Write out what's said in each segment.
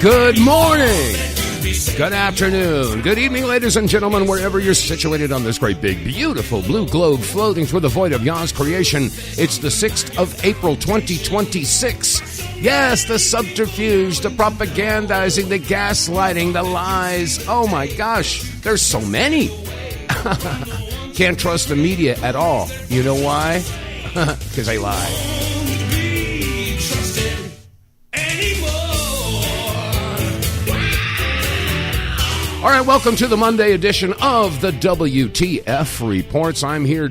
Good morning, good afternoon, good evening, ladies and gentlemen, wherever you're situated on this great big beautiful blue globe floating through the void of Yah's creation. It's the 6th of April 2026. Yes, the subterfuge, the propagandizing, the gaslighting, the lies. Oh my gosh, there's so many. Can't trust the media at all. You know why? Because they lie. All right, welcome to the Monday edition of the WTF Reports. I'm here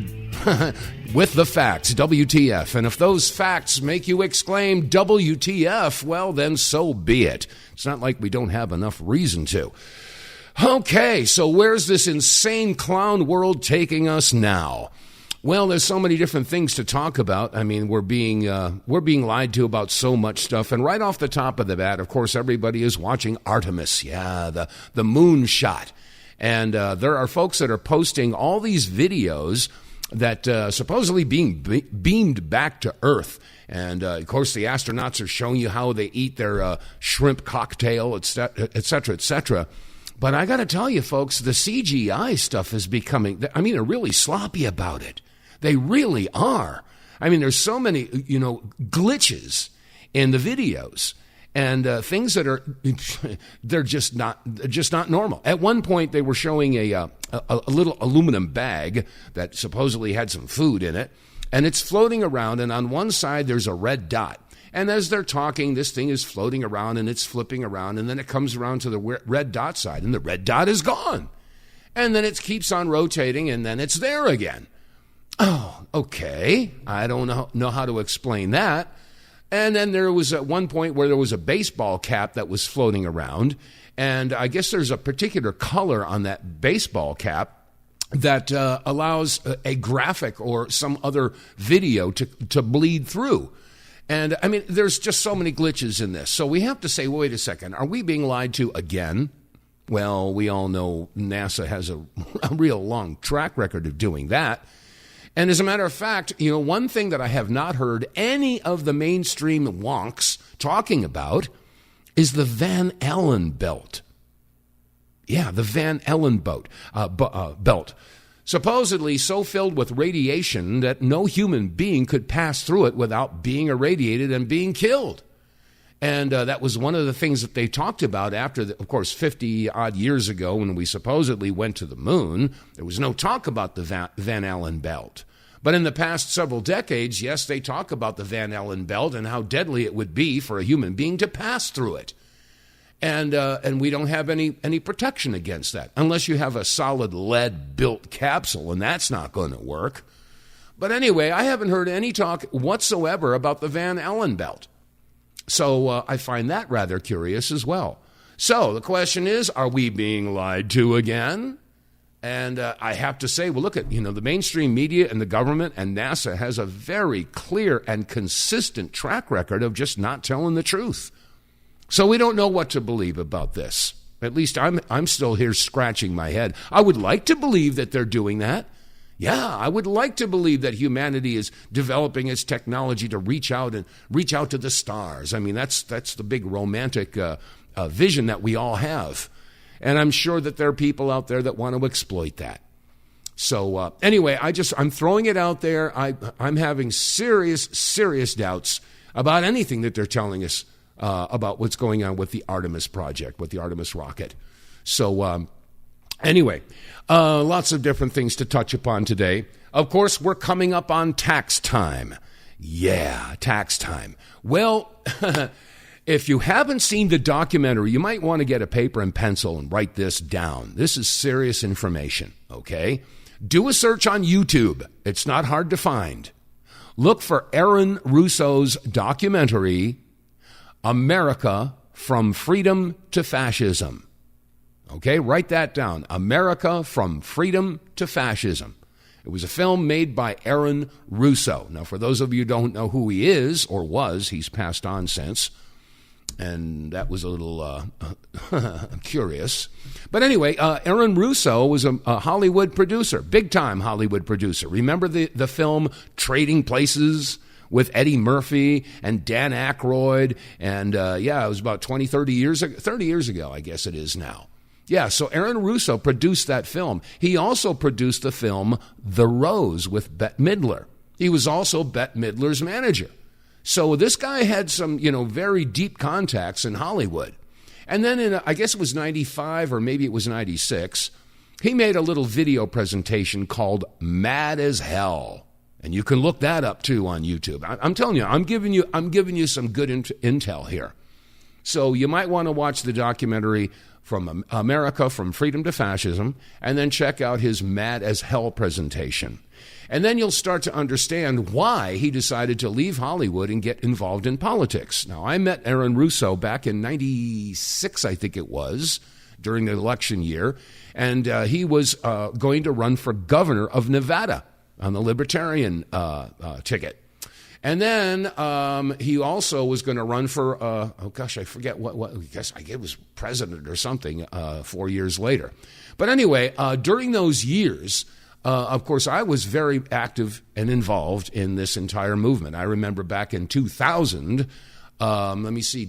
with the facts, WTF. And if those facts make you exclaim WTF, well, then so be it. It's not like we don't have enough reason to. Okay, so where's this insane clown world taking us now? Well, there's so many different things to talk about. I mean, we're being lied to about so much stuff. And right off the top of the bat, of course, everybody is watching Artemis. Yeah, the moon shot. And there are folks that are posting all these videos that supposedly being beamed back to Earth. And, of course, the astronauts are showing you how they eat their shrimp cocktail, et cetera, et cetera. But I got to tell you, folks, the CGI stuff is becoming, I mean, they're really sloppy about it. They really are. I mean, there's so many, glitches in the videos and things that are, they're just not normal. At one point, they were showing a little aluminum bag that supposedly had some food in it, and it's floating around, and on one side, there's a red dot. And as they're talking, this thing is floating around, and it's flipping around, and then it comes around to the red dot side, and the red dot is gone. And then it keeps on rotating, and then it's there again. Oh, okay. I don't know how to explain that. And then there was at one point where there was a baseball cap that was floating around, and I guess there's a particular color on that baseball cap that allows a graphic or some other video to bleed through. And, I mean, there's just so many glitches in this. So we have to say, wait a second, are we being lied to again? Well, we all know NASA has a real long track record of doing that. And as a matter of fact, one thing that I have not heard any of the mainstream wonks talking about is the Van Allen belt. Yeah, the Van Allen belt. Supposedly so filled with radiation that no human being could pass through it without being irradiated and being killed. And that was one of the things that they talked about after, of course, 50-odd years ago when we supposedly went to the moon. There was no talk about the Van Allen belt. But in the past several decades, yes, they talk about the Van Allen belt and how deadly it would be for a human being to pass through it. And we don't have any protection against that, unless you have a solid lead-built capsule, and that's not going to work. But anyway, I haven't heard any talk whatsoever about the Van Allen belt. So I find that rather curious as well. So the question is, are we being lied to again? And I have to say, well, look at, the mainstream media and the government and NASA has a very clear and consistent track record of just not telling the truth. So we don't know what to believe about this. At least I'm still here scratching my head. I would like to believe that they're doing that. Yeah, I would like to believe that humanity is developing its technology to reach out to the stars. I mean, that's the big romantic vision that we all have. And I'm sure that there are people out there that want to exploit that. So anyway, I'm throwing it out there. I'm having serious doubts about anything that they're telling us about what's going on with the Artemis project, with the Artemis rocket. So anyway, lots of different things to touch upon today. Of course, we're coming up on tax time. Yeah, tax time. Well, if you haven't seen the documentary, you might want to get a paper and pencil and write this down. This is serious information, okay? Do a search on YouTube. It's not hard to find. Look for Aaron Russo's documentary, America From Freedom to Fascism. Okay, write that down. America From Freedom to Fascism. It was a film made by Aaron Russo. Now, for those of you who don't know who he is or was, he's passed on since. And that was a little curious. But anyway, Aaron Russo was a Hollywood producer, big-time Hollywood producer. Remember the film Trading Places with Eddie Murphy and Dan Aykroyd. And it was about 30 years ago, I guess it is now. Yeah, so Aaron Russo produced that film. He also produced the film The Rose with Bette Midler. He was also Bette Midler's manager. So this guy had some, very deep contacts in Hollywood. And then I guess it was 95 or maybe it was 96, he made a little video presentation called Mad as Hell. And you can look that up too on YouTube. I'm telling you, I'm giving you some good intel here. So you might want to watch the documentary From America, From Freedom to Fascism, and then check out his Mad as Hell presentation. And then you'll start to understand why he decided to leave Hollywood and get involved in politics. Now, I met Aaron Russo back in 96, I think it was, during the election year, and he was going to run for governor of Nevada on the Libertarian ticket. And then he also was going to run for, I forget what I guess it was president or something 4 years later. But anyway, during those years, of course, I was very active and involved in this entire movement. I remember back in 2000, let me see,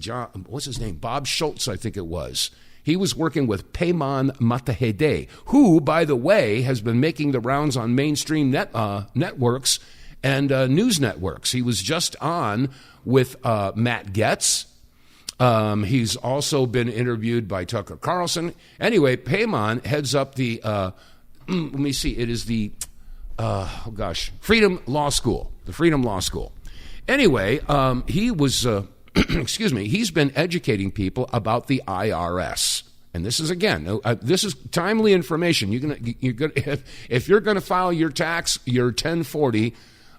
what's his name? Bob Schultz, I think it was. He was working with Payman Matahede, who, by the way, has been making the rounds on mainstream networks and news networks. He was just on with Matt Getz. He's also been interviewed by Tucker Carlson. Anyway, Payman heads up the, let me see, it is the, Freedom Law School, the Freedom Law School. Anyway, he was, he's been educating people about the IRS. And this is, again, this is timely information. If you're going to file your 1040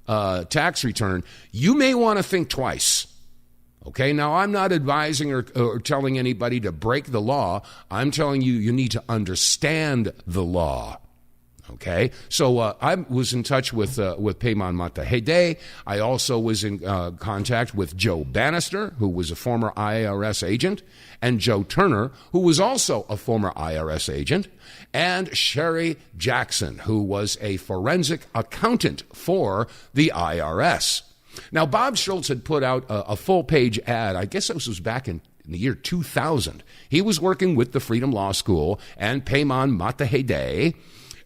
tax return, you may want to think twice. Okay, now I'm not advising or telling anybody to break the law. I'm telling you need to understand the law. Okay, so I was in touch with Payman Matahede. I also was in contact with Joe Bannister, who was a former IRS agent, and Joe Turner, who was also a former IRS agent, and Sherry Jackson, who was a forensic accountant for the IRS. Now, Bob Schultz had put out a full-page ad. I guess this was back in the year 2000. He was working with the Freedom Law School and Payman Matahede,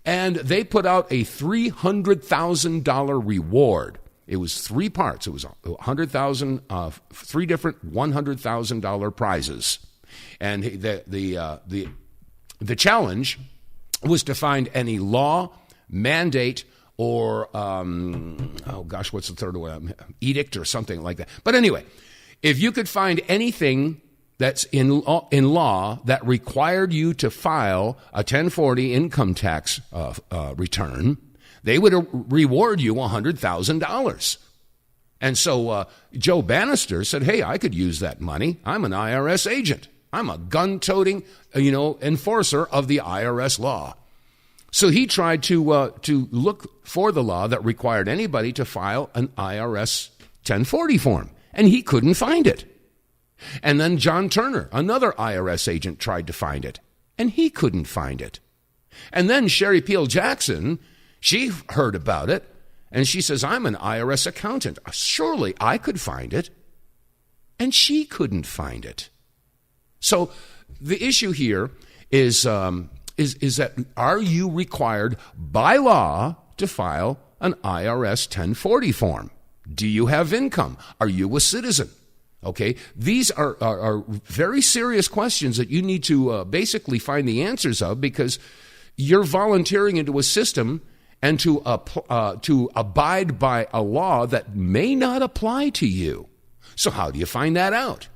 and they put out a $300,000 reward. It was 3 parts. It was $100,000, 3 different $100,000 prizes. And the challenge was to find any law, mandate, or, what's the third one? Edict or something like that. But anyway, if you could find anything that's in law that required you to file a 1040 income tax return, they would reward you $100,000. And so Joe Bannister said, hey, I could use that money. I'm an IRS agent. I'm a gun-toting, enforcer of the IRS law. So he tried to look for the law that required anybody to file an IRS 1040 form, and he couldn't find it. And then John Turner, another IRS agent, tried to find it, and he couldn't find it. And then Sherry Peel Jackson, she heard about it, and she says, I'm an IRS accountant. Surely I could find it. And she couldn't find it. So the issue here is that are you required by law to file an IRS 1040 form? Do you have income? Are you a citizen? Okay, these are very serious questions that you need to basically find the answers of, because you're volunteering into a system and to abide by a law that may not apply to you. So how do you find that out?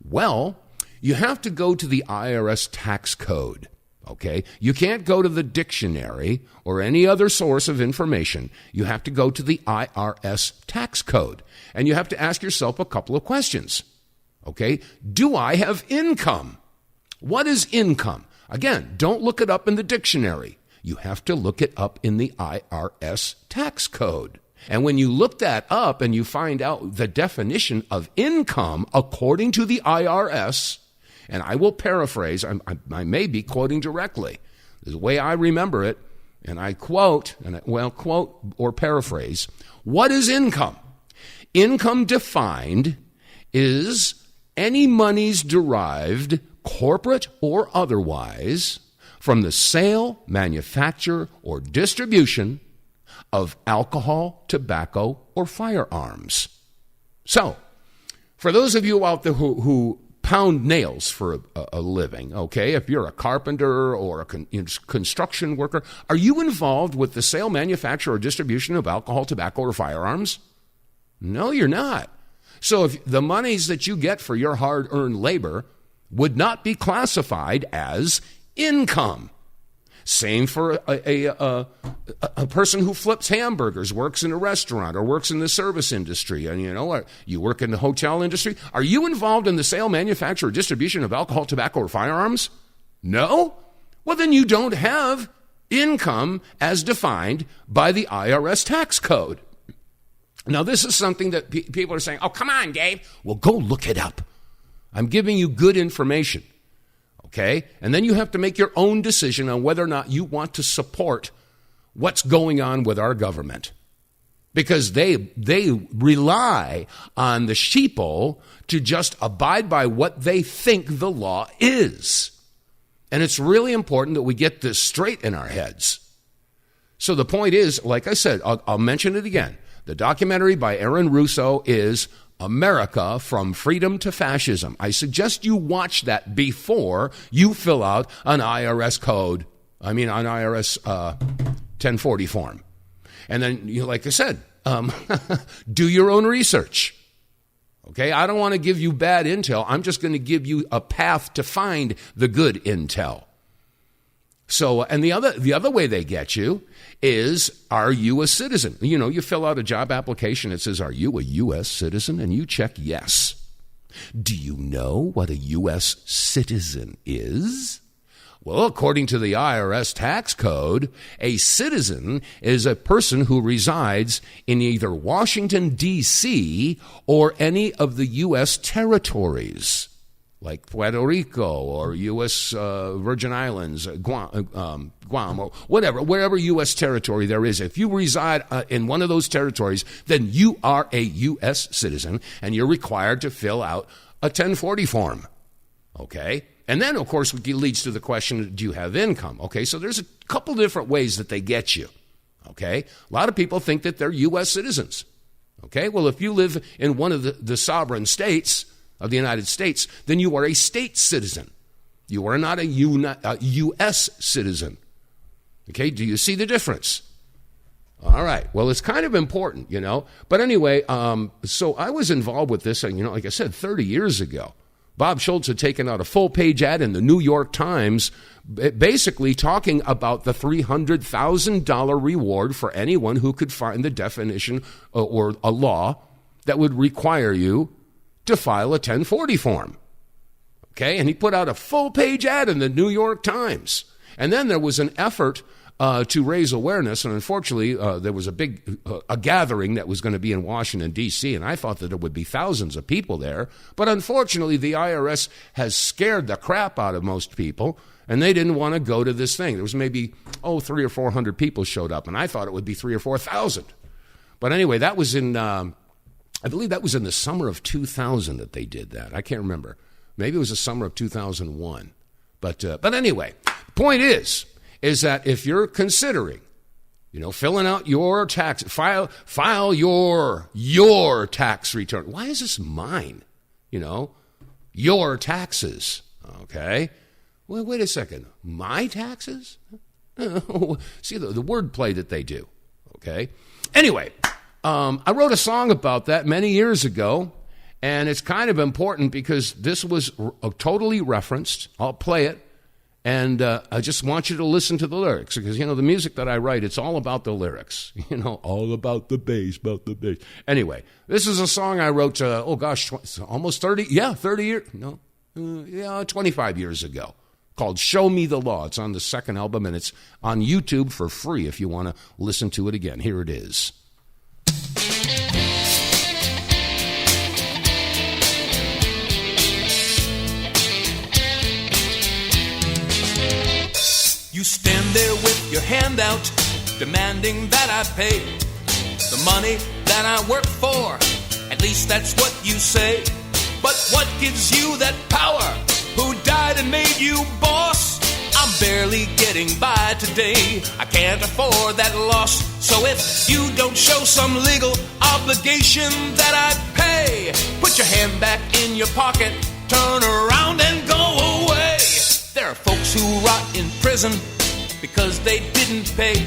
Well, you have to go to the IRS tax code. Okay, you can't go to the dictionary or any other source of information. You have to go to the IRS tax code, and you have to ask yourself a couple of questions. Okay, do I have income? What is income? Again, don't look it up in the dictionary. You have to look it up in the IRS tax code. And when you look that up and you find out the definition of income according to the IRS, and I will paraphrase, I may be quoting directly, the way I remember it, and I quote or paraphrase, what is income? Income defined is any monies derived, corporate or otherwise, from the sale, manufacture, or distribution of alcohol, tobacco, or firearms. So, for those of you out there who pound nails for a living, okay, if you're a carpenter or a construction worker, are you involved with the sale, manufacture, or distribution of alcohol, tobacco, or firearms? No, you're not. So if the monies that you get for your hard-earned labor would not be classified as income. Same for a person who flips hamburgers, works in a restaurant, or works in the service industry, and you work in the hotel industry. Are you involved in the sale, manufacture, or distribution of alcohol, tobacco, or firearms? No? Well, then you don't have income as defined by the IRS tax code. Now, this is something that people are saying, oh, come on, Dave. Well, go look it up. I'm giving you good information. Okay? And then you have to make your own decision on whether or not you want to support what's going on with our government. Because they rely on the sheeple to just abide by what they think the law is. And it's really important that we get this straight in our heads. So the point is, like I said, I'll mention it again. The documentary by Aaron Russo is America from Freedom to Fascism. I suggest you watch that before you fill out an IRS 1040 form. And then, like I said, do your own research. Okay, I don't want to give you bad intel. I'm just going to give you a path to find the good intel. So, and the other way they get you is, are you a citizen? You fill out a job application. It says, are you a U.S. citizen? And you check yes. Do you know what a U.S. citizen is? Well, according to the IRS tax code, a citizen is a person who resides in either Washington, D.C. or any of the U.S. territories, like Puerto Rico or U.S. Virgin Islands, Guam, or whatever, wherever U.S. territory there is. If you reside in one of those territories, then you are a U.S. citizen, and you're required to fill out a 1040 form, okay? And then, of course, it leads to the question, do you have income? Okay, so there's a couple different ways that they get you, okay? A lot of people think that they're U.S. citizens, okay? Well, if you live in one of the sovereign states of the United States, then you are a state citizen. You are not a U.S. citizen. Okay, do you see the difference? All right, well, it's kind of important, But anyway, so I was involved with this, like I said, 30 years ago. Bob Schultz had taken out a full-page ad in the New York Times, basically talking about the $300,000 reward for anyone who could find the definition or a law that would require you to file a 1040 form. Okay, and he put out a full-page ad in the New York Times. And then there was an effort to raise awareness, and unfortunately, there was a gathering that was going to be in Washington, D.C., and I thought that there would be thousands of people there. But unfortunately, the IRS has scared the crap out of most people, and they didn't want to go to this thing. There was maybe, 300 or 400 people showed up, and I thought it would be 3,000 or 4,000. But anyway, that was in... I believe that was in the summer of 2000 that they did that. I can't remember. Maybe it was the summer of 2001. But anyway, the point is that if you're considering, filling out your tax, file your tax return. Why is this mine? Your taxes. Okay. Well, wait a second. My taxes? See the wordplay that they do. Okay. Anyway. I wrote a song about that many years ago, and it's kind of important because this was totally referenced. I'll play it, and I just want you to listen to the lyrics because, the music that I write, it's all about the lyrics, all about the bass, Anyway, this is a song I wrote, almost 30 years, 25 years ago, called Show Me the Law. It's on the second album, and it's on YouTube for free if you want to listen to it again. Here it is. You stand there with your hand out, demanding that I pay the money that I work for least that's what you say. But what gives you that power? Who died and made you boss? I'm barely getting by today. I can't afford that loss. So if you don't show some legal obligation that I pay, put your hand back in your pocket, turn around and go away. There are folks who rot in prison because they didn't pay,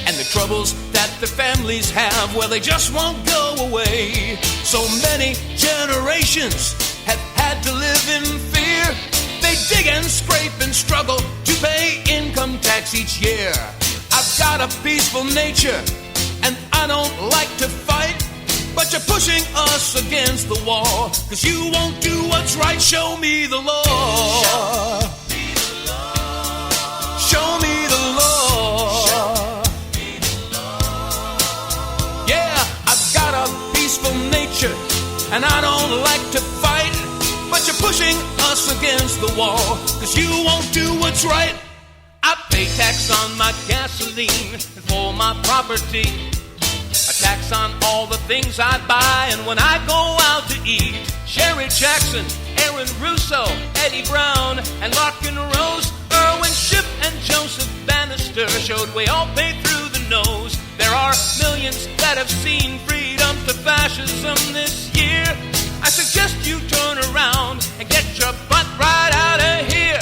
and the troubles that their families have, well, they just won't go away. So many generations have had to live in fear. They dig and scrape and struggle to pay income tax each year. I've got a peaceful nature and I don't like to fight, but you're pushing us against the wall, 'cause you won't do what's right. Show me the law. Show me the law. Yeah, I've got a peaceful nature and I don't like to fight, but you're pushing us against the wall, 'cause you won't do what's right. I pay tax on my gasoline and for my property, a tax on all the things I buy, and when I go out to eat, Sherry Jackson, Aaron Russo, Eddie Brown, and Larkin Rose, Irwin Ship, and Joseph Bannister showed we all pay through the nose. There are millions that have seen freedom to fascism this year. I suggest you turn around and get your butt right out of here.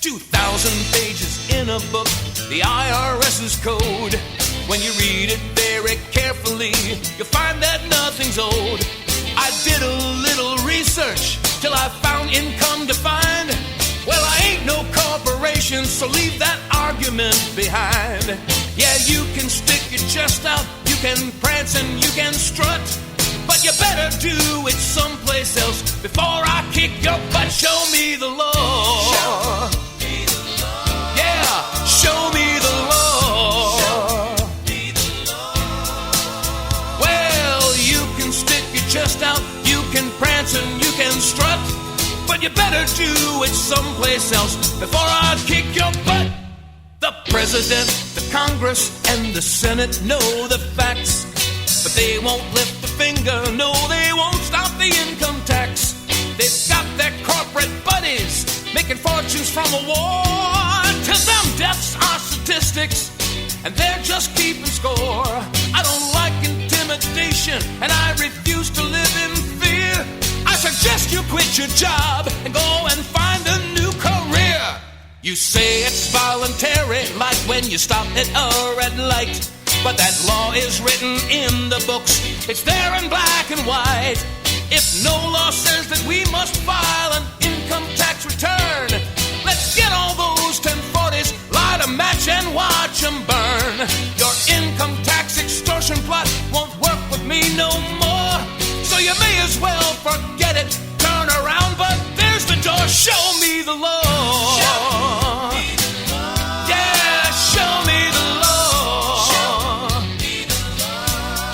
2,000 pages in a book, the IRS's code. When you read it very carefully, you'll find that nothing's owed. I did a little research till I found income defined. Well, I ain't no corporation, so leave that argument behind. Yeah, you can stick your chest out, you can prance and you can strut, but you better do it someplace else before I kick your butt. Show me the law. Show me the law. Yeah, show me the law. Show me the law. Well, you can stick your chest out, you can prance and you can strut, but you better do it someplace else before I kick your butt. The President, the Congress, and the Senate know the facts, but they won't lift a finger, no, they won't stop the income tax. They've got their corporate buddies making fortunes from a war. To them, deaths are statistics, and they're just keeping score. I don't like intimidation, and I refuse to live in fear. I suggest you quit your job and go and find a new career. You say it's voluntary, like when you stop at a red light, but that law is written in the books. It's there in black and white. If no law says that we must file an income tax return, let's get all those 1040s, light a match and watch them burn. Your income tax extortion plot won't work with me no more, so you may as well forget it. Turn around, but there's the door. Show me the law. Show me the law. Yeah, show me the law. Show me the law.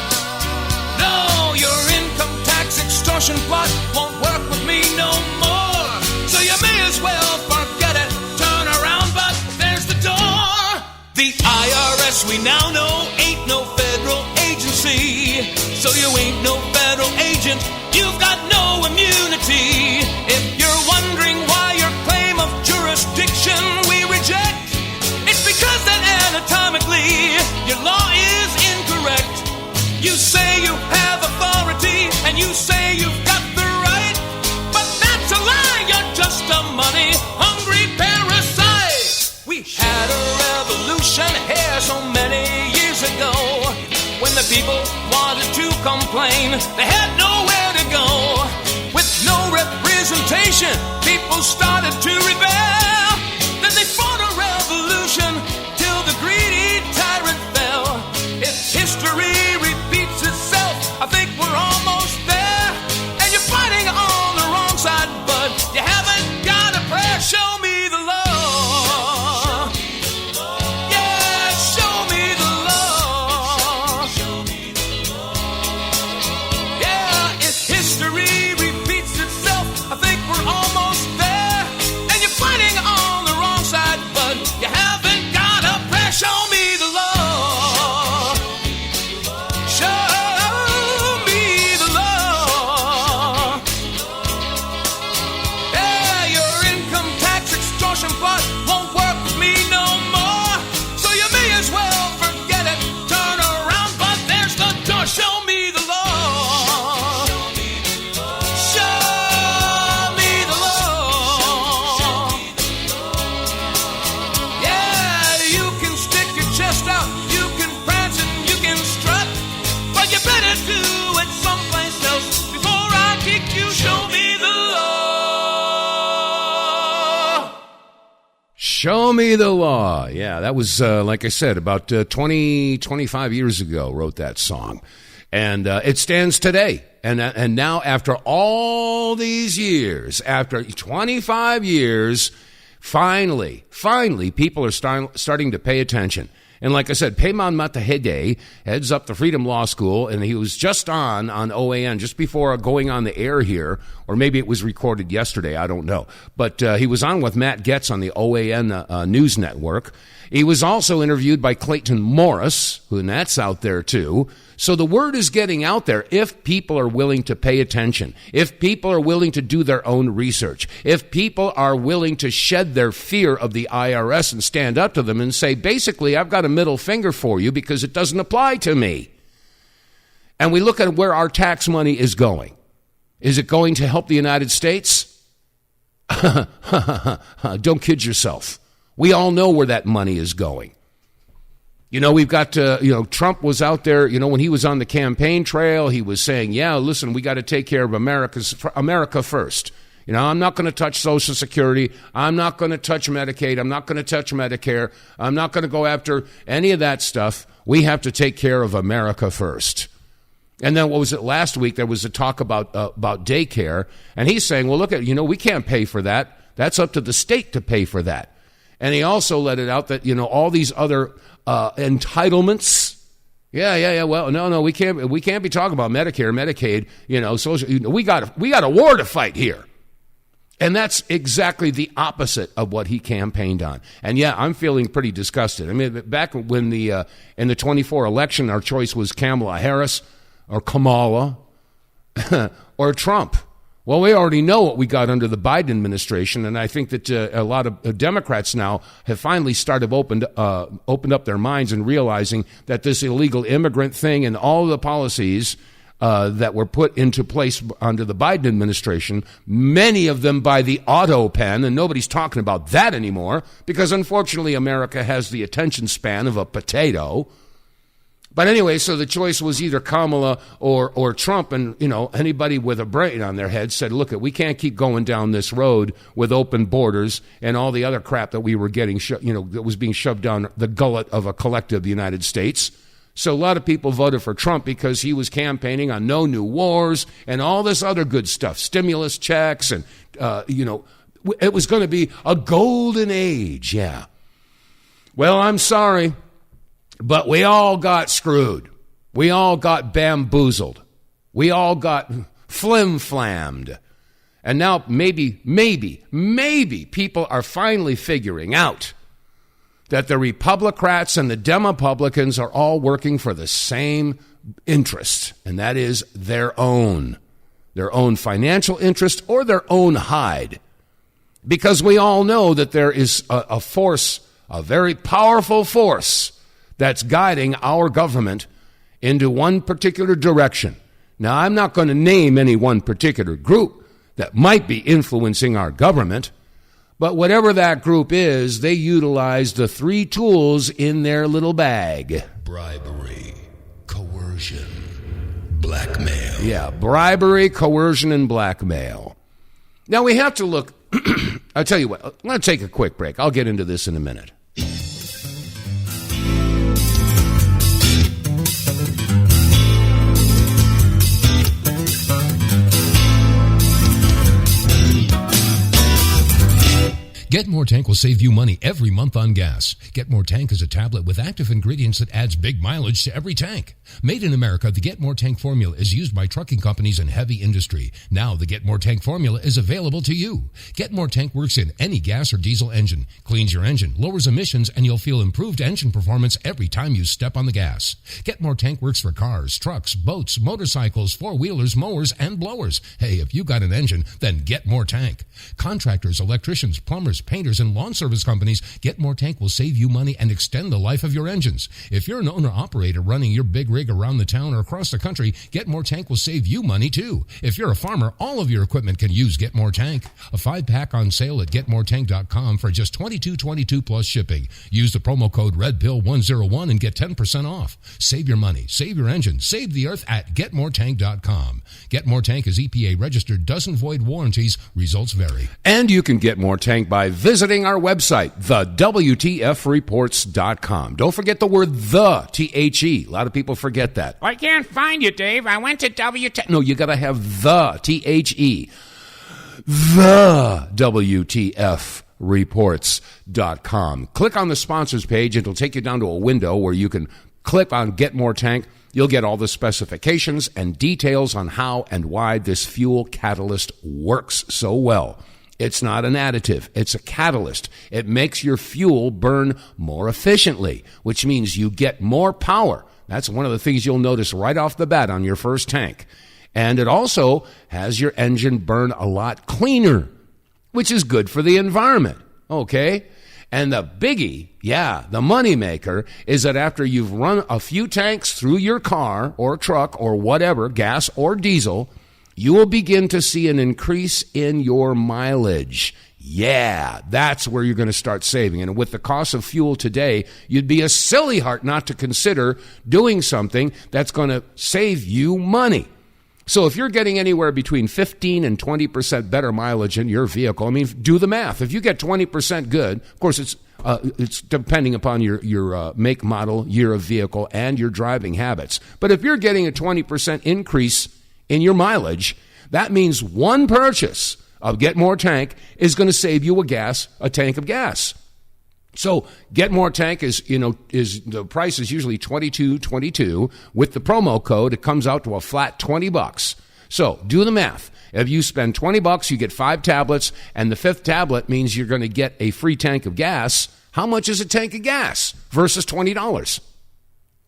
No, your income tax extortion plot won't work with me no more, so you may as well forget it. Turn around, but there's the door. The IRS we now know ain't no federal agency, so you ain't no federal agent, you've got no immunity. If you're wondering why your claim of jurisdiction we reject, it's because that anatomically your law is incorrect. You say you have authority and you say you've got the right, but that's a lie. You're just a money-hungry parasite. We had a revolution here so many years ago. When the people wanted to complain, they had nowhere to go. With no representation, people started to rebel. Then they fought a revolution till the greedy tyrant fell. If history repeats itself, I think we're almost there. And you're fighting on the wrong side, but you haven't got a prayer. Show me the law. History repeats itself. I think we're almost there, and you're fighting on Show me the law. Yeah, that was, like I said, about 25 years ago, wrote that song. And it stands today. And now, after all these years, after 25 years, finally, people are starting to pay attention. And like I said, Payman Matahede heads up the Freedom Law School, and he was just on OAN just before going on the air here, or maybe it was recorded yesterday, I don't know. But he was on with Matt Getz on the OAN News Network. He was also interviewed by Clayton Morris, and that's out there too. So the word is getting out there if people are willing to pay attention, if people are willing to do their own research, if people are willing to shed their fear of the IRS and stand up to them and say, basically, I've got a middle finger for you because it doesn't apply to me. And we look at where our tax money is going. Is it going to help the United States? Don't kid yourself. We all know where that money is going. You know, we've got Trump was out there, when he was on the campaign trail, he was saying, yeah, listen, we got to take care of America first. I'm not going to touch Social Security. I'm not going to touch Medicaid. I'm not going to touch Medicare. I'm not going to go after any of that stuff. We have to take care of America first. And then what was it last week? There was a talk about daycare. And he's saying, well, look we can't pay for that. That's up to the state to pay for that. And he also let it out that, all these other entitlements. Yeah. Well, no, we can't be talking about Medicare, Medicaid, social. We got a war to fight here. And that's exactly the opposite of what he campaigned on. And yeah, I'm feeling pretty disgusted. I mean, back when in the 24 election, our choice was Kamala Harris or Kamala or Trump. Well, we already know what we got under the Biden administration, and I think that a lot of Democrats now have finally started opened up their minds and realizing that this illegal immigrant thing and all the policies that were put into place under the Biden administration, many of them by the auto pen, and nobody's talking about that anymore because, unfortunately, America has the attention span of a potato. But anyway, so the choice was either Kamala or Trump, and, anybody with a brain on their head said, look, we can't keep going down this road with open borders and all the other crap that we were getting, that was being shoved down the gullet of a collective the United States. So a lot of people voted for Trump because he was campaigning on no new wars and all this other good stuff, stimulus checks, and, it was going to be a golden age, yeah. Well, I'm sorry. But we all got screwed. We all got bamboozled. We all got flim-flammed. And now maybe people are finally figuring out that the Republicrats and the Demopublicans are all working for the same interest, and that is their own financial interest or their own hide. Because we all know that there is a force, a very powerful force, that's guiding our government into one particular direction. Now, I'm not going to name any one particular group that might be influencing our government, but whatever that group is, they utilize the three tools in their little bag. Bribery, coercion, blackmail. Yeah, bribery, coercion, and blackmail. Now, we have to look. I'll tell you what, I'm going to take a quick break. I'll get into this in a minute. Get More Tank will save you money every month on gas. Get More Tank is a tablet with active ingredients that adds big mileage to every tank. Made in America, the Get More Tank formula is used by trucking companies and heavy industry. Now the Get More Tank formula is available to you. Get More Tank works in any gas or diesel engine, cleans your engine, lowers emissions, and you'll feel improved engine performance every time you step on the gas. Get More Tank works for cars, trucks, boats, motorcycles, four-wheelers, mowers, and blowers. Hey, if you got an engine, then Get More Tank. Contractors, electricians, plumbers, painters, and lawn service companies, Get More Tank will save you money and extend the life of your engines. If you're an owner-operator running your big rig around the town or across the country, Get More Tank will save you money too. If you're a farmer, all of your equipment can use Get More Tank. A 5-pack on sale at GetMoreTank.com for just $22.22 plus shipping. Use the promo code REDPILL101 and get 10% off. Save your money, save your engine, save the earth at GetMoreTank.com. Get More Tank is EPA registered, doesn't void warranties, results vary. And you can get More Tank by visiting our website, TheWTFReports.com. Don't forget the word the, T-H-E. A lot of people forget that. I can't find you, Dave. I went to WTF. No, you got to have the, T-H-E. The WTFReports.com. Click on the sponsors page. It'll take you down to a window where you can click on Get More Tank. You'll get all the specifications and details on how and why this fuel catalyst works so well. It's not an additive. It's a catalyst. It makes your fuel burn more efficiently, which means you get more power. That's one of the things you'll notice right off the bat on your first tank. And it also has your engine burn a lot cleaner, which is good for the environment, okay? And the biggie, the moneymaker, is that after you've run a few tanks through your car or truck or whatever, gas or diesel, you will begin to see an increase in your mileage. Yeah, that's where you're going to start saving. And with the cost of fuel today, you'd be a silly heart not to consider doing something that's going to save you money. So if you're getting anywhere between 15 and 20% better mileage in your vehicle, I mean, do the math. If you get 20% good, of course, it's depending upon your make, model, year of vehicle, and your driving habits. But if you're getting a 20% increase in your mileage, that means one purchase of Get More Tank is going to save you a tank of gas. So Get More Tank is the price is usually $22.22. With the promo code, it comes out to a flat $20. So do the math. If you spend $20, you get 5 tablets, and the 5th tablet means you're going to get a free tank of gas. How much is a tank of gas versus $20?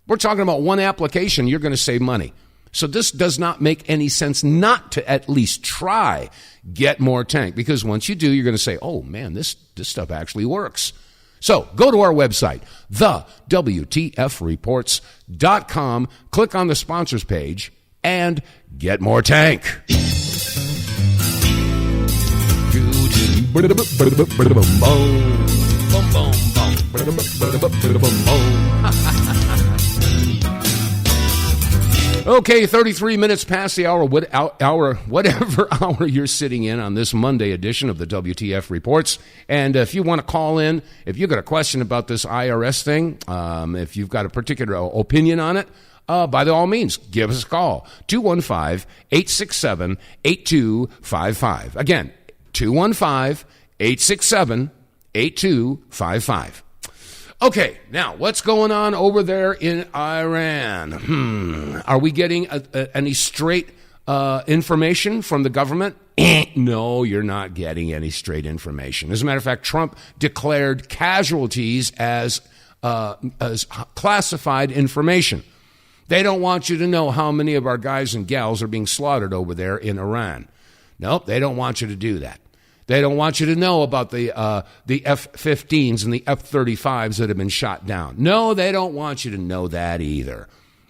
We're talking about one application. You're going to save money. So this does not make any sense not to at least try Get More Tank, because once you do, you're going to say, oh man, this stuff actually works. So go to our website, TheWTFReports.com, click on the sponsors page, and get more tank. Okay, 33 minutes past the hour, whatever hour you're sitting in on this Monday edition of the WTF Reports. And if you want to call in, if you've got a question about this IRS thing, if you've got a particular opinion on it, by all means, give us a call. 215-867-8255. Again, 215-867-8255. Okay, now, what's going on over there in Iran? Are we getting any straight information from the government? No, you're not getting any straight information. As a matter of fact, Trump declared casualties as classified information. They don't want you to know how many of our guys and gals are being slaughtered over there in Iran. Nope, they don't want you to do that. They don't want you to know about the F-15s and the F-35s that have been shot down. No, they don't want you to know that either.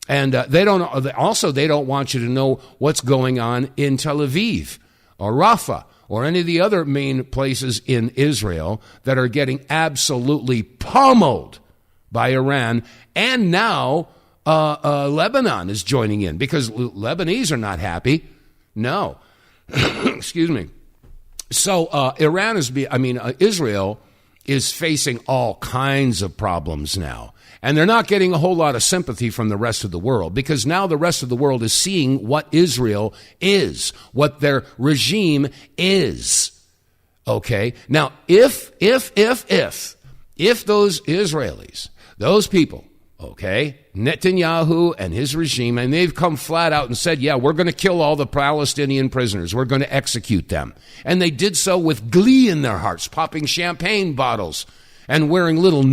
And they don't want you to know what's going on in Tel Aviv or Rafah or any of the other main places in Israel that are getting absolutely pummeled by Iran. And now Lebanon is joining in because Lebanese are not happy. No. Excuse me. So Israel is facing all kinds of problems now. And they're not getting a whole lot of sympathy from the rest of the world because now the rest of the world is seeing what Israel is, what their regime is. Okay? Now, if those Israelis, those people, okay, Netanyahu and his regime, and they've come flat out and said, yeah, we're going to kill all the Palestinian prisoners. We're going to execute them. And they did so with glee in their hearts, popping champagne bottles and wearing little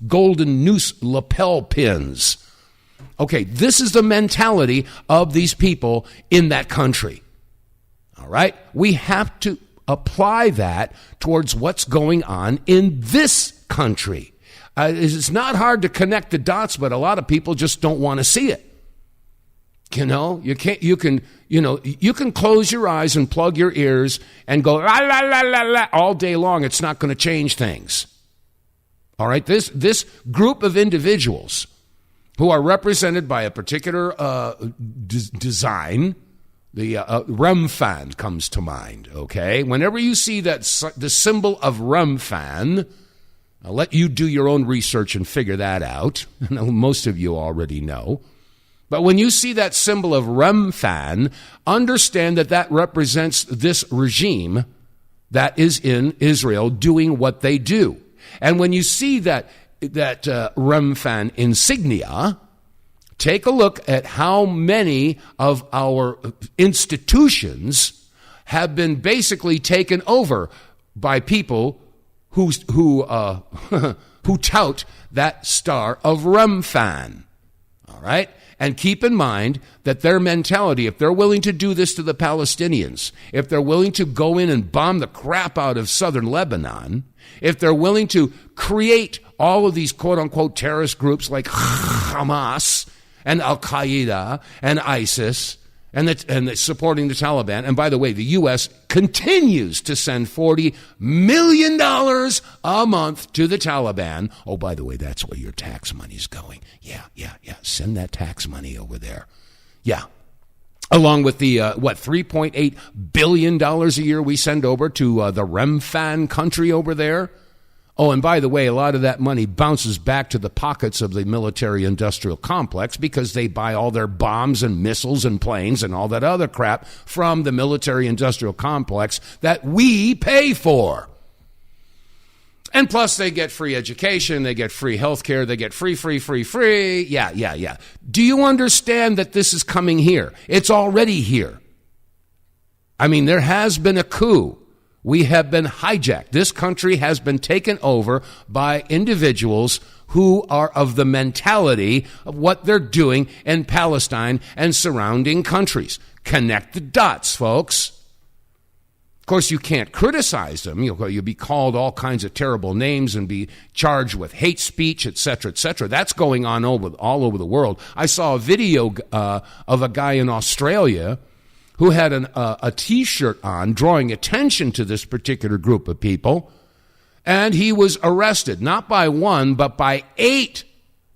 golden noose lapel pins. Okay, this is the mentality of these people in that country. All right? We have to apply that towards what's going on in this country. It's not hard to connect the dots, but a lot of people just don't want to see it. You know, you can close your eyes and plug your ears and go la la la la la all day long. It's not going to change things. All right, this group of individuals who are represented by a particular design, The Remphan comes to mind, okay? Whenever you see the symbol of Remphan, I'll let you do your own research and figure that out. I know most of you already know. But when you see that symbol of Remphan, understand that that represents this regime that is in Israel doing what they do. And when you see that Remphan insignia, take a look at how many of our institutions have been basically taken over by people who tout that star of Remphan. All right? And keep in mind that their mentality, if they're willing to do this to the Palestinians, if they're willing to go in and bomb the crap out of southern Lebanon, if they're willing to create all of these quote-unquote terrorist groups like Hamas and Al-Qaeda and ISIS and supporting the Taliban, and by the way, the U.S. continues to send $40 million a month to the Taliban. Oh, by the way, that's where your tax money's going. Yeah. Send that tax money over there. Yeah. Along with the, $3.8 billion a year we send over to the Remphan country over there. Oh, and by the way, a lot of that money bounces back to the pockets of the military-industrial complex because they buy all their bombs and missiles and planes and all that other crap from the military-industrial complex that we pay for. And plus, they get free education, they get free health care, they get free. Yeah. Do you understand that this is coming here? It's already here. I mean, there has been a coup. We have been hijacked. This country has been taken over by individuals who are of the mentality of what they're doing in Palestine and surrounding countries. Connect the dots, folks. Of course, you can't criticize them. You'll be called all kinds of terrible names and be charged with hate speech, et cetera, et cetera. That's going on all over the world. I saw a video of a guy in Australia who had a T-shirt on drawing attention to this particular group of people, and he was arrested, not by one, but by 8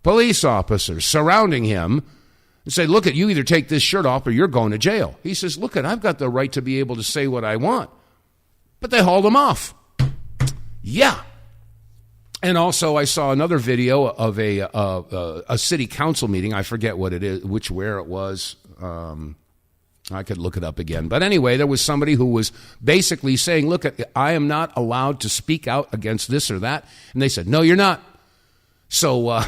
police officers surrounding him and said, look, you either take this shirt off or you're going to jail. He says, look, I've got the right to be able to say what I want. But they hauled him off. Yeah. And also I saw another video of a city council meeting. I forget what it is, where it was. I could look it up again. But anyway, there was somebody who was basically saying, look, I am not allowed to speak out against this or that. And they said, no, you're not. So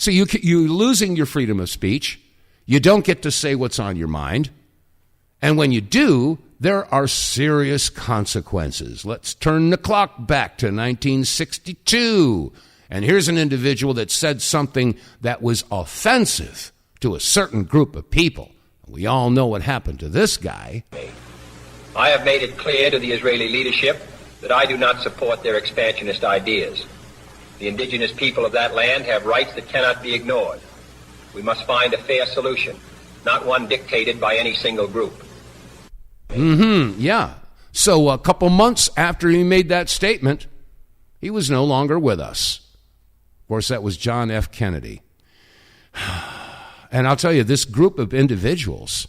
you're losing your freedom of speech. You don't get to say what's on your mind. And when you do, there are serious consequences. Let's turn the clock back to 1962. And here's an individual that said something that was offensive to a certain group of people. We all know what happened to this guy. I have made it clear to the Israeli leadership that I do not support their expansionist ideas. The indigenous people of that land have rights that cannot be ignored. We must find a fair solution, not one dictated by any single group. Yeah. So a couple months after he made that statement, he was no longer with us. Of course, that was John F. Kennedy. And I'll tell you, this group of individuals,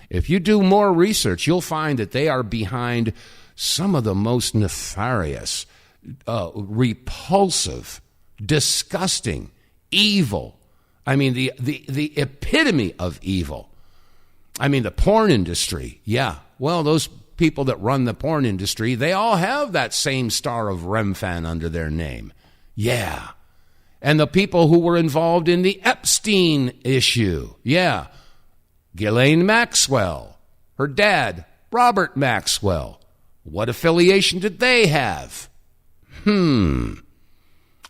if you do more research, you'll find that they are behind some of the most nefarious, repulsive, disgusting, evil. I mean, the epitome of evil. I mean, the porn industry. Yeah. Well, those people that run the porn industry, they all have that same star of Remphan under their name. Yeah. And the people who were involved in the Epstein issue. Yeah. Ghislaine Maxwell. Her dad, Robert Maxwell. What affiliation did they have? And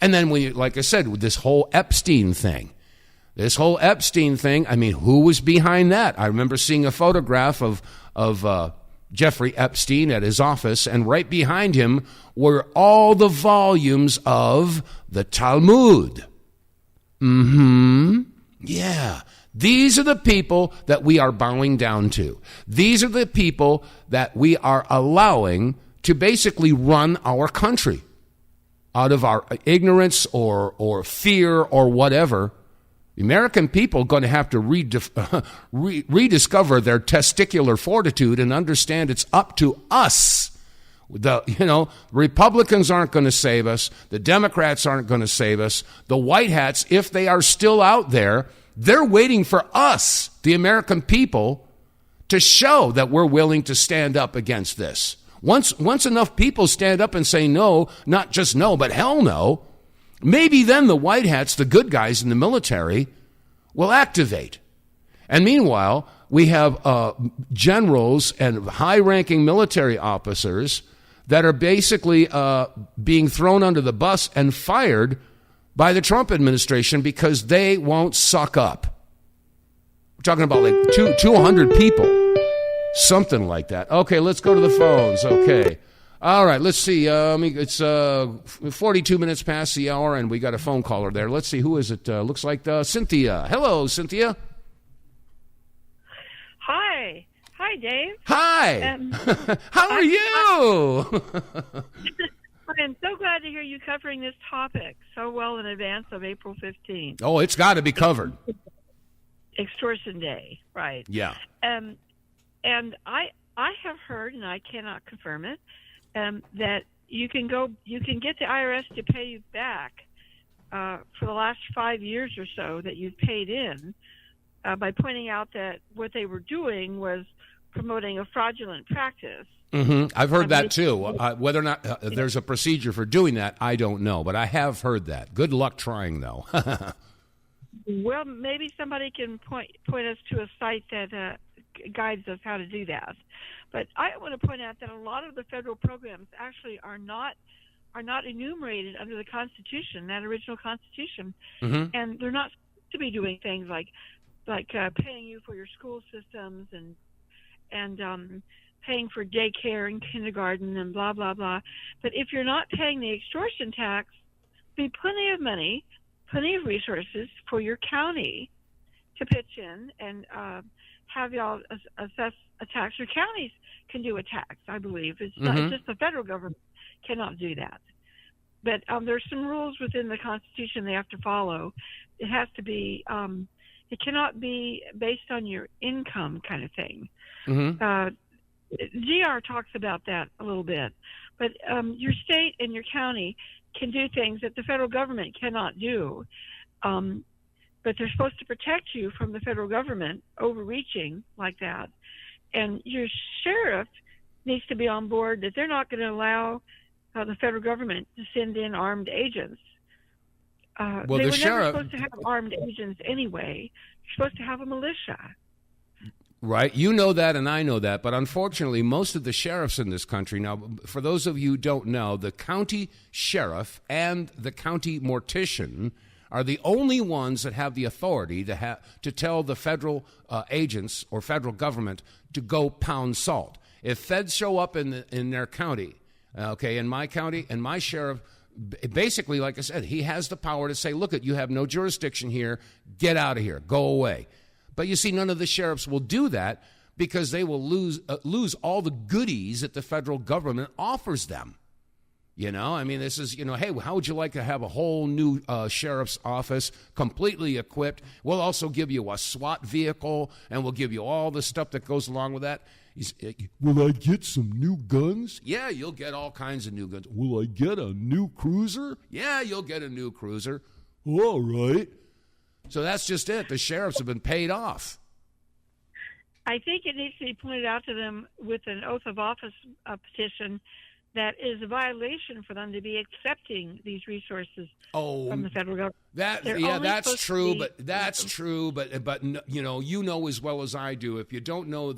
then, like I said, with this whole Epstein thing. I mean, who was behind that? I remember seeing a photograph of Jeffrey Epstein at his office, and right behind him were all the volumes of the Talmud. Yeah. These are the people that we are bowing down to. These are the people that we are allowing to basically run our country out of our ignorance or fear or whatever. The American people are going to have to rediscover their testicular fortitude and understand it's up to us. Republicans aren't going to save us. The Democrats aren't going to save us. The white hats, if they are still out there, they're waiting for us, the American people, to show that we're willing to stand up against this. Once enough people stand up and say no, not just no, but hell no, maybe then the white hats, the good guys in the military, will activate. And meanwhile, we have generals and high-ranking military officers that are basically being thrown under the bus and fired by the Trump administration because they won't suck up. We're talking about like 200 people. Something like that. Okay, let's go to the phones. Okay. All right, let's see. It's 42 minutes past the hour, and we got a phone caller there. Let's see. Who is it? Looks like Cynthia. Hello, Cynthia. Hi. Hi, Dave. Hi. How are you? I'm so glad to hear you covering this topic so well in advance of April 15th. Oh, it's got to be covered. Extortion Day, right. Yeah. And I have heard, and I cannot confirm it, that you can get the IRS to pay you back for the last 5 years or so that you've paid in by pointing out that what they were doing was promoting a fraudulent practice. Mm-hmm. I've heard that too. Whether or not there's a procedure for doing that, I don't know, but I have heard that. Good luck trying, though. Well, maybe somebody can point us to a site that guides us how to do that. But I want to point out that a lot of the federal programs actually are not enumerated under the Constitution, that original Constitution, and they're not supposed to be doing things like paying you for your school systems and paying for daycare and kindergarten and blah blah blah. But if you're not paying the extortion tax, there'll be plenty of money, plenty of resources for your county to pitch in and have y'all assess a tax. Your counties can do a tax, I believe. It's not it's just the federal government cannot do that. But there's some rules within the Constitution they have to follow. It has to be, it cannot be based on your income kind of thing. GR talks about that a little bit. But your state and your county can do things that the federal government cannot do. But they're supposed to protect you from the federal government overreaching like that. And your sheriff needs to be on board that they're not going to allow the federal government to send in armed agents. They were never supposed to have armed agents anyway. You're supposed to have a militia. Right. You know that and I know that. But unfortunately, most of the sheriffs in this country, now, for those of you who don't know, the county sheriff and the county mortician are the only ones that have the authority to tell the federal agents or federal government to go pound salt. If feds show up in their county, in my county, and my sheriff, basically, like I said, he has the power to say, look, you have no jurisdiction here, get out of here, go away. But you see, none of the sheriffs will do that because they will lose all the goodies that the federal government offers them. You know, I mean, this is, hey, how would you like to have a whole new sheriff's office completely equipped? We'll also give you a SWAT vehicle, and we'll give you all the stuff that goes along with that. Will I get some new guns? Yeah, you'll get all kinds of new guns. Will I get a new cruiser? Yeah, you'll get a new cruiser. All right. So that's just it. The sheriffs have been paid off. I think it needs to be pointed out to them with an oath of office petition that is a violation for them to be accepting these resources from the federal government. That's true. But you know as well as I do. If you don't know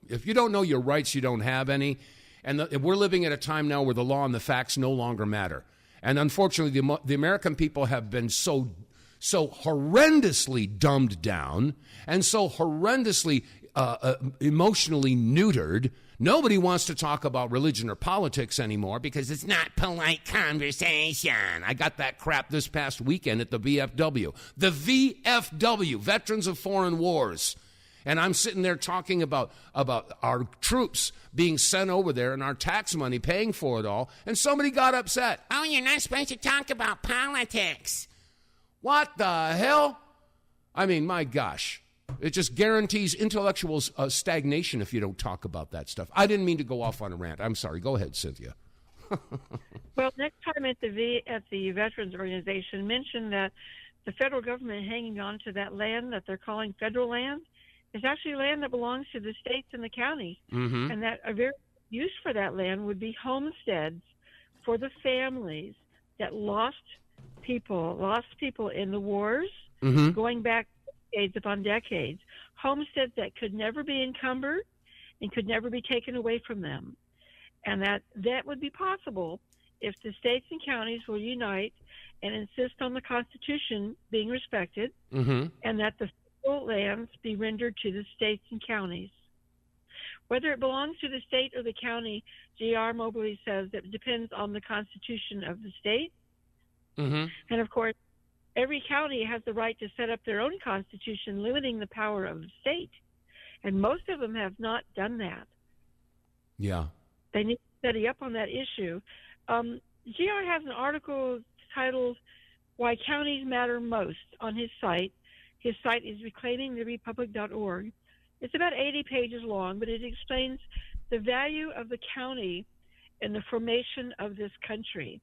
if you don't know your rights, you don't have any. And we're living at a time now where the law and the facts no longer matter. And unfortunately, the American people have been so horrendously dumbed down and so horrendously emotionally neutered. Nobody wants to talk about religion or politics anymore because it's not polite conversation. I got that crap this past weekend at the VFW. The VFW, Veterans of Foreign Wars. And I'm sitting there talking about our troops being sent over there and our tax money paying for it all. And somebody got upset. Oh, you're not supposed to talk about politics. What the hell? I mean, my gosh. It just guarantees intellectual stagnation if you don't talk about that stuff. I didn't mean to go off on a rant. I'm sorry. Go ahead, Cynthia. Well, next time at the Veterans Organization, mention that the federal government hanging on to that land that they're calling federal land is actually land that belongs to the states and the counties, and that a very use for that land would be homesteads for the families that lost people in the wars, going back decades upon decades. Homesteads that could never be encumbered and could never be taken away from them. And that would be possible if the states and counties will unite and insist on the Constitution being respected, and that the federal lands be rendered to the states and counties. Whether it belongs to the state or the county, J.R. Mobley says that it depends on the Constitution of the state. And, of course, every county has the right to set up their own constitution, limiting the power of the state. And most of them have not done that. Yeah. They need to study up on that issue. GR has an article titled Why Counties Matter Most on his site. His site is reclaimingtherepublic.org. It's about 80 pages long, but it explains the value of the county in the formation of this country.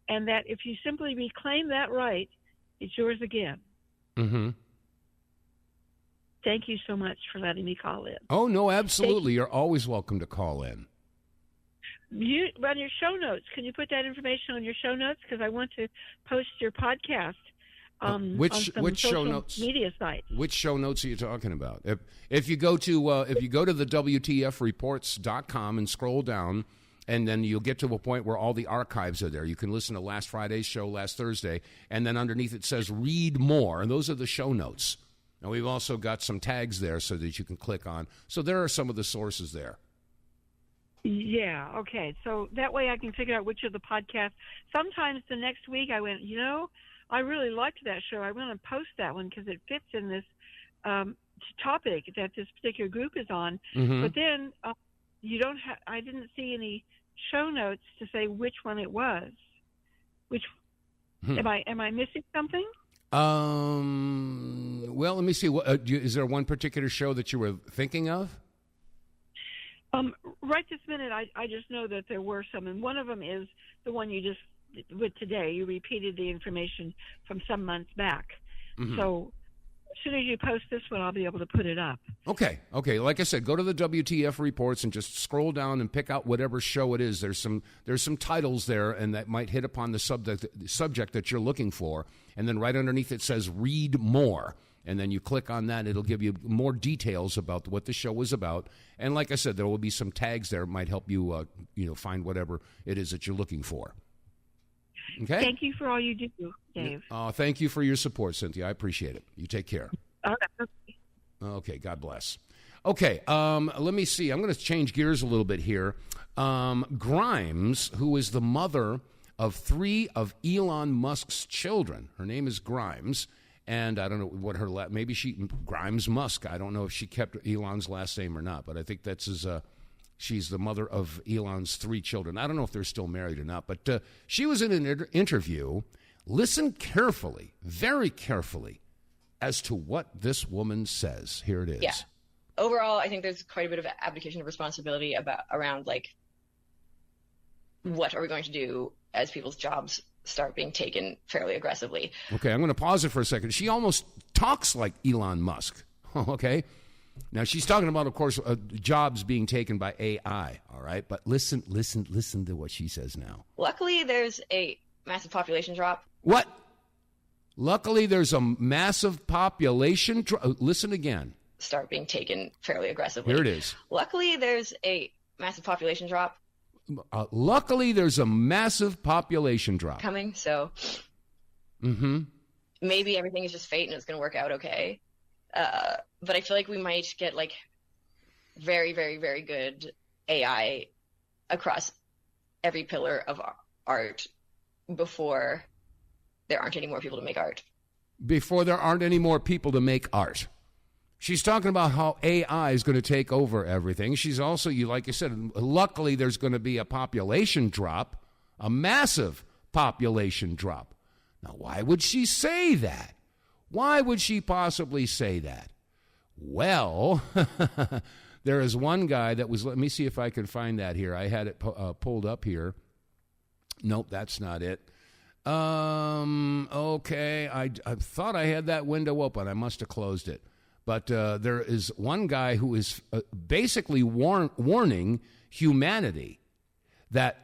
And that if you simply reclaim that right, it's yours again. Thank you so much for letting me call in. Oh, no, absolutely. You're always welcome to call in. On your show notes, can you put that information on your show notes? Because I want to post your podcast which on some show notes? Media sites. Which show notes are you talking about? If you go to the TheWTFReports.com and scroll down, and then you'll get to a point where all the archives are there. You can listen to last Friday's show, last Thursday, and then underneath it says read more, and those are the show notes. And we've also got some tags there so that you can click on. So there are some of the sources there. Yeah, okay. So that way I can figure out which of the podcasts. Sometimes the next week I went, I really liked that show. I want to post that one because it fits in this topic that this particular group is on. But then you don't have. I didn't see any show notes to say which one it was. Am I missing something? Well, let me see. Is there one particular show that you were thinking of? Right this minute, I just know that there were some, and one of them is the one you just with today. You repeated the information from some months back. So as soon as you post this one, I'll be able to put it up. Okay. Like I said, go to the WTF Reports and just scroll down and pick out whatever show it is. There's some titles there, and that might hit upon the subject that you're looking for. And then right underneath it says read more. And then you click on that. It'll give you more details about what the show was about. And like I said, there will be some tags there that might help you, find whatever it is that you're looking for. Okay? Thank you for all you do, Dave. Thank you for your support, Cynthia. I appreciate it. You take care. Okay. Okay, God bless. Okay, let me see. I'm going to change gears a little bit here. Grimes, who is the mother of 3 of Elon Musk's children. Her name is Grimes. And I don't know what her maybe Grimes Musk. I don't know if she kept Elon's last name or not, but I think she's the mother of Elon's 3 children. I don't know if they're still married or not, but she was in an interview. Listen carefully, very carefully, as to what this woman says. Here it is. Yeah. Overall, I think there's quite a bit of abdication of responsibility around what are we going to do as people's jobs start being taken fairly aggressively. Okay, I'm going to pause it for a second. She almost talks like Elon Musk. Okay? Now, she's talking about, of course, jobs being taken by AI, all right? But listen to what she says now. Luckily, there's a massive population drop. What? Luckily, there's a massive population drop. Listen again. Start being taken fairly aggressively. Here it is. Luckily, there's a massive population drop. Luckily, there's a massive population drop coming, so maybe everything is just fate and it's going to work out okay. But I feel like we might get very, very, very good AI across every pillar of art before there aren't any more people to make art. Before there aren't any more people to make art. She's talking about how AI is going to take over everything. She's also, like you said, luckily there's going to be a population drop, a massive population drop. Now, why would she say that? Why would she possibly say that? Well, there is one guy that was, let me see if I can find that here. I had it pulled up here. Nope, that's not it. Okay, I thought I had that window open. I must have closed it. But there is one guy who is basically warning humanity that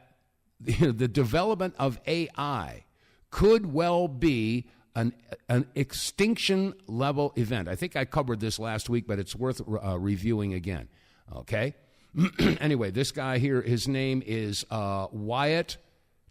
the development of AI could well be an extinction level event. I think I covered this last week, but it's worth reviewing again. Okay? Anyway, this guy here, his name is Wyatt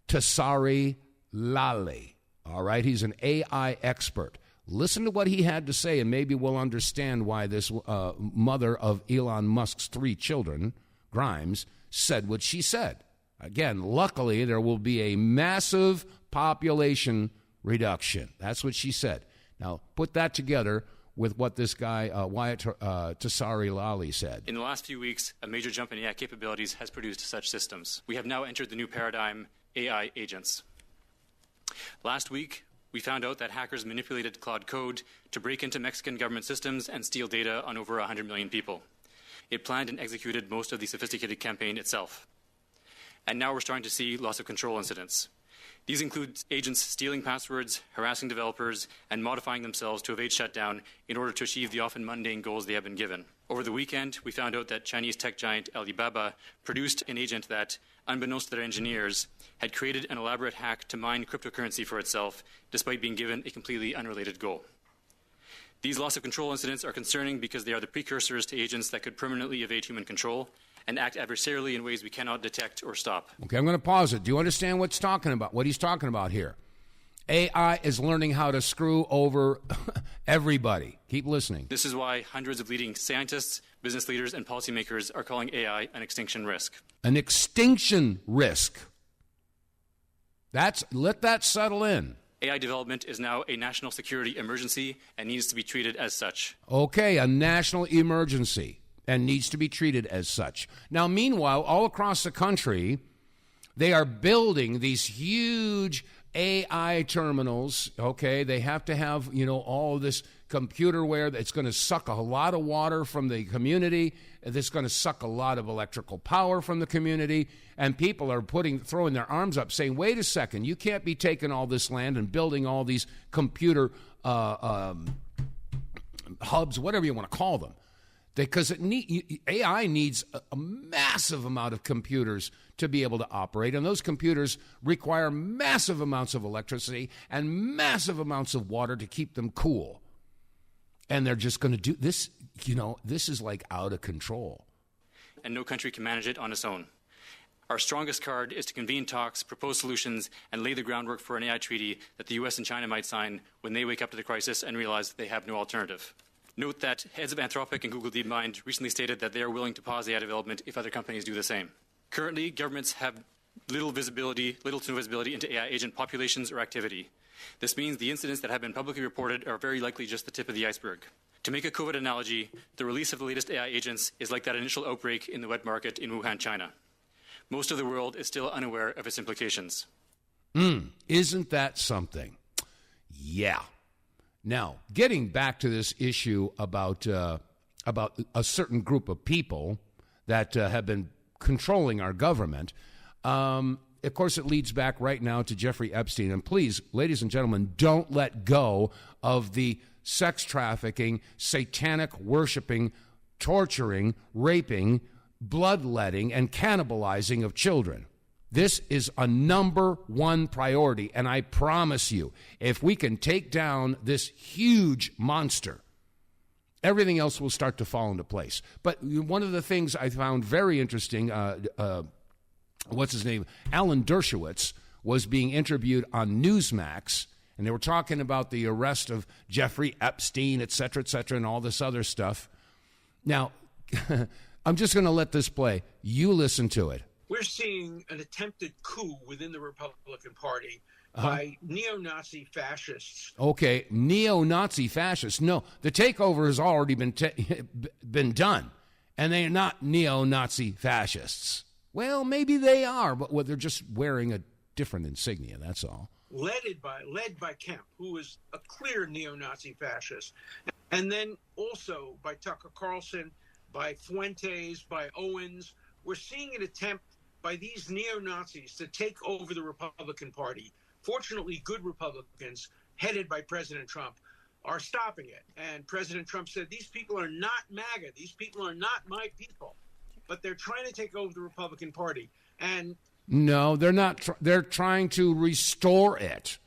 Tassari Lally. All right? He's an AI expert. Listen to what he had to say, and maybe we'll understand why this mother of Elon Musk's 3 children, Grimes, said what she said. Again, luckily, there will be a massive population reduction. That's what she said. Now, put that together with what this guy, Wyatt Tassari Lally, said. In the last few weeks, a major jump in AI capabilities has produced such systems. We have now entered the new paradigm, AI agents. Last week, we found out that hackers manipulated Claude Code to break into Mexican government systems and steal data on over 100 million people. It planned and executed most of the sophisticated campaign itself. And now we're starting to see loss of control incidents. These include agents stealing passwords, harassing developers, and modifying themselves to evade shutdown in order to achieve the often mundane goals they have been given. Over the weekend, we found out that Chinese tech giant Alibaba produced an agent that, unbeknownst to their engineers, had created an elaborate hack to mine cryptocurrency for itself, despite being given a completely unrelated goal. These loss of control incidents are concerning because they are the precursors to agents that could permanently evade human control and act adversarially in ways we cannot detect or stop. Okay, I'm going to pause it. Do you understand what he's talking about here? AI is learning how to screw over everybody. Keep listening. This is why hundreds of leading scientists, business leaders, and policymakers are calling AI an extinction risk. An extinction risk. Let that settle in. AI development is now a national security emergency and needs to be treated as such. Okay, a national emergency and needs to be treated as such. Now, meanwhile, all across the country, they are building these huge AI terminals, okay? They have to have, all of this computerware that's going to suck a lot of water from the community, that's going to suck a lot of electrical power from the community, and people are throwing their arms up saying, wait a second, you can't be taking all this land and building all these computer hubs, whatever you want to call them. Because AI needs a massive amount of computers to be able to operate, and those computers require massive amounts of electricity and massive amounts of water to keep them cool. And they're just going to do this, this is like out of control. And no country can manage it on its own. Our strongest card is to convene talks, propose solutions, and lay the groundwork for an AI treaty that the U.S. and China might sign when they wake up to the crisis and realize that they have no alternative. Note that heads of Anthropic and Google DeepMind recently stated that they are willing to pause AI development if other companies do the same. Currently, governments have little to no visibility into AI agent populations or activity. This means the incidents that have been publicly reported are very likely just the tip of the iceberg. To make a COVID analogy, the release of the latest AI agents is like that initial outbreak in the wet market in Wuhan, China. Most of the world is still unaware of its implications. Isn't that something? Yeah. Now, getting back to this issue about a certain group of people that have been controlling our government, of course, it leads back right now to Jeffrey Epstein. And please, ladies and gentlemen, don't let go of the sex trafficking, satanic worshiping, torturing, raping, bloodletting, and cannibalizing of children. This is a number one priority, and I promise you, if we can take down this huge monster, everything else will start to fall into place. But one of the things I found very interesting, what's his name? Alan Dershowitz was being interviewed on Newsmax, and they were talking about the arrest of Jeffrey Epstein, et cetera, and all this other stuff. Now, I'm just going to let this play. You listen to it. We're seeing an attempted coup within the Republican Party by neo-Nazi fascists. Okay, neo-Nazi fascists. No, the takeover has already been done, and they're not neo-Nazi fascists. Well, maybe they are, but they're just wearing a different insignia, that's all. led by Kemp, who is a clear neo-Nazi fascist, and then also by Tucker Carlson, by Fuentes, by Owens. We're seeing an attempt by these neo-Nazis to take over the Republican Party. Fortunately, good Republicans, headed by President Trump, are stopping it. And President Trump said, these people are not MAGA. These people are not my people. But they're trying to take over the Republican Party. And no, they're not. They're trying to restore it.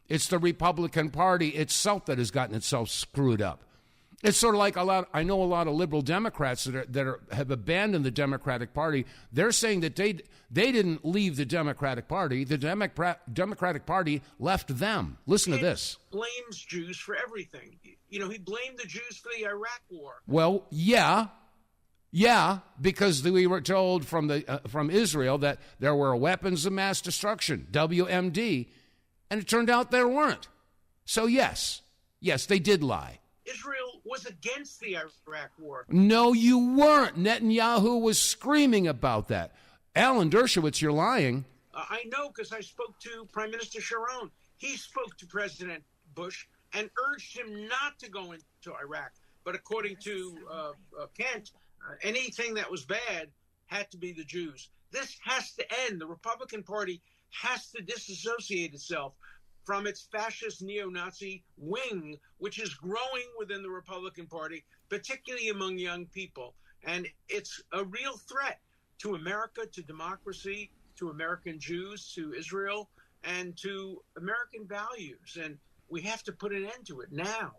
It's the Republican Party itself that has gotten itself screwed up. It's sort of like I know a lot of liberal Democrats that have abandoned the Democratic Party. They're saying that they didn't leave the Democratic Party. The Democratic Party left them. Listen to this. Blames Jews for everything. He blamed the Jews for the Iraq War. Well, yeah, because we were told from Israel that there were weapons of mass destruction, WMD, and it turned out there weren't. So yes, they did lie. Israel was against the Iraq War. No, you weren't. Netanyahu was screaming about that. Alan Dershowitz, you're lying. I know, because I spoke to Prime Minister Sharon. He spoke to President Bush and urged him not to go into Iraq. But according to Kent, anything that was bad had to be the Jews. This has to end. The Republican Party has to disassociate itself from its fascist neo-Nazi wing, which is growing within the Republican Party, particularly among young people. And it's a real threat to America, to democracy, to American Jews, to Israel, and to American values. And we have to put an end to it now.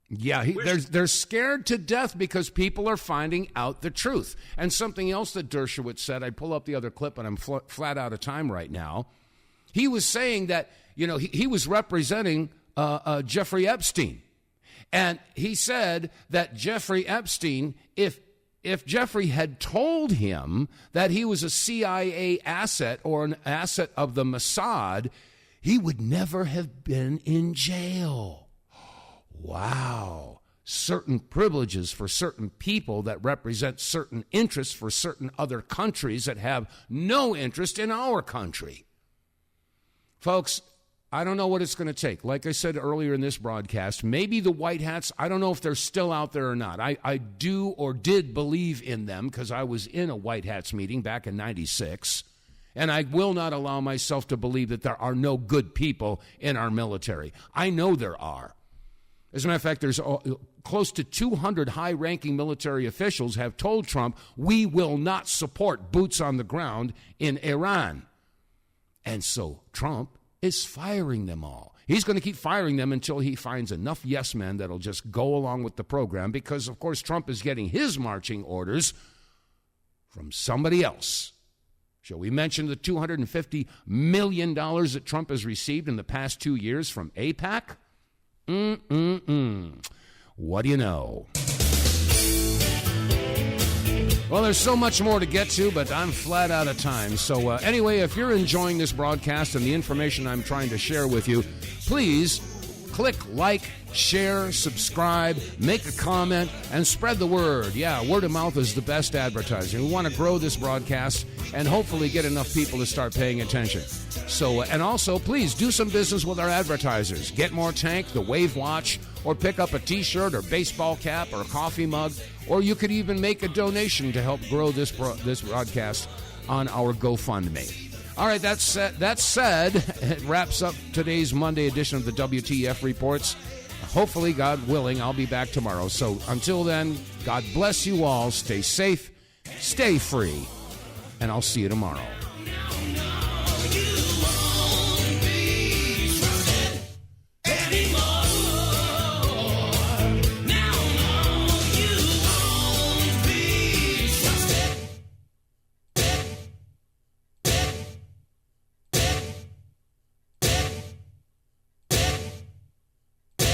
Yeah, they're scared to death because people are finding out the truth. And something else that Dershowitz said, I pull up the other clip, and I'm flat out of time right now. He was saying that, he was representing Jeffrey Epstein. And he said that Jeffrey Epstein, if Jeffrey had told him that he was a CIA asset or an asset of the Mossad, he would never have been in jail. Wow. Certain privileges for certain people that represent certain interests for certain other countries that have no interest in our country. Folks, I don't know what it's going to take. Like I said earlier in this broadcast, maybe the white hats, I don't know if they're still out there or not. I do or did believe in them because I was in a white hats meeting back in 96. And I will not allow myself to believe that there are no good people in our military. I know there are. As a matter of fact, there's close to 200 high-ranking military officials have told Trump, we will not support boots on the ground in Iran. And so Trump is firing them all. He's going to keep firing them until he finds enough yes men that'll just go along with the program because, of course, Trump is getting his marching orders from somebody else. Shall we mention the $250 million that Trump has received in the past 2 years from AIPAC? What do you know? Well, there's so much more to get to, but I'm flat out of time. So anyway, if you're enjoying this broadcast and the information I'm trying to share with you, please click like, share, subscribe, make a comment, and spread the word. Yeah, word of mouth is the best advertising. We want to grow this broadcast and hopefully get enough people to start paying attention. So, and also, please do some business with our advertisers. Get More Tank, the Wave Watch, or pick up a T-shirt or baseball cap or a coffee mug, or you could even make a donation to help grow this broadcast on our GoFundMe. All right, that said, it wraps up today's Monday edition of the WTF Reports. Hopefully, God willing, I'll be back tomorrow. So until then, God bless you all. Stay safe, stay free, and I'll see you tomorrow. You